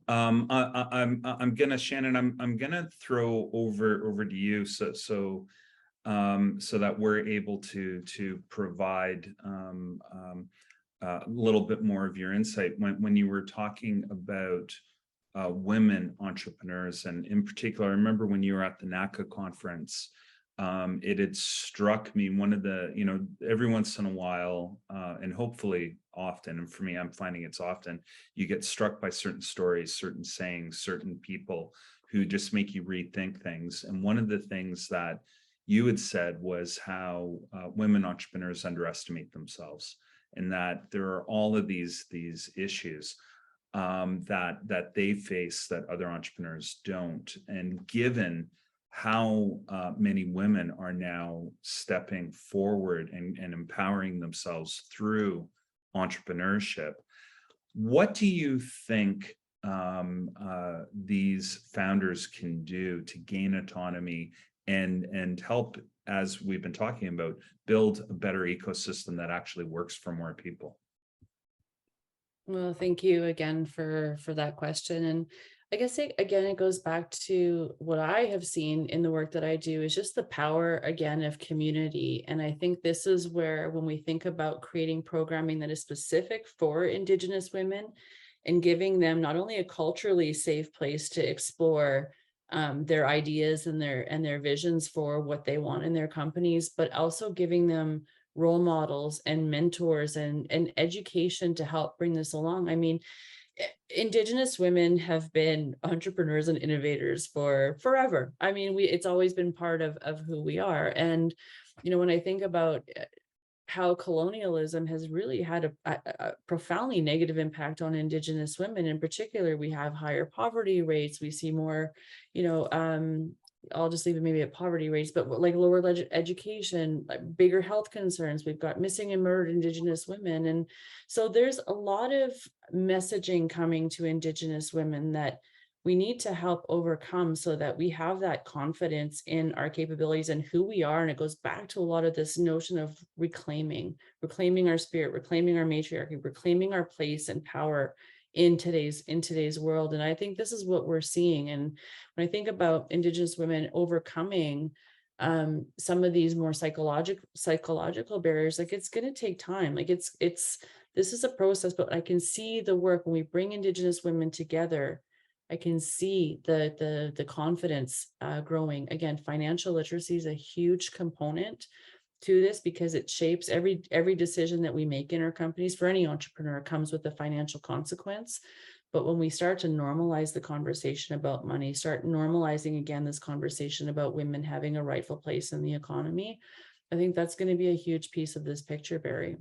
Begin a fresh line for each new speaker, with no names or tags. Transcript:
I'm gonna, Shannon, I'm gonna throw over to you, so that we're able to provide a little bit more of your insight when you were talking about women entrepreneurs, and in particular, I remember when you were at the NACA conference, it had struck me, one of the, every once in a while, and hopefully often, and for me, I'm finding it's often, you get struck by certain stories, certain sayings, certain people who just make you rethink things. And one of the things that you had said was how women entrepreneurs underestimate themselves, and that there are all of these issues that they face that other entrepreneurs don't. And given how many women are now stepping forward and empowering themselves through entrepreneurship, what do you think these founders can do to gain autonomy and help, as we've been talking about, build a better ecosystem that actually works for more people?
Well, thank you again for that question. And I guess it goes back to what I have seen in the work that I do is just the power again of community. And I think this is where, when we think about creating programming that is specific for Indigenous women and giving them not only a culturally safe place to explore their ideas and their visions for what they want in their companies, but also giving them role models and mentors and education to help bring this along. I mean, Indigenous women have been entrepreneurs and innovators for forever. I mean, it's always been part of who we are. And, when I think about how colonialism has really had a profoundly negative impact on Indigenous women in particular, we have higher poverty rates. We see more, you know, I'll just leave it maybe at poverty rates, but like lower education, like bigger health concerns. We've got missing and murdered Indigenous women. And so there's a lot of messaging coming to Indigenous women that we need to help overcome so that we have that confidence in our capabilities and who we are. And it goes back to a lot of this notion of reclaiming our spirit, reclaiming our matriarchy, reclaiming our place and power in today's world. And I think this is what we're seeing. And when I think about Indigenous women overcoming some of these more psychological barriers, like it's going to take time. Like this is a process, but I can see the work when we bring Indigenous women together. I can see the confidence growing. Again, financial literacy is a huge component to this because it shapes every decision that we make in our companies. For any entrepreneur, comes with a financial consequence. But when we start to normalize the conversation about money, start normalizing again this conversation about women having a rightful place in the economy, I think that's going to be a huge piece of this picture, Barry.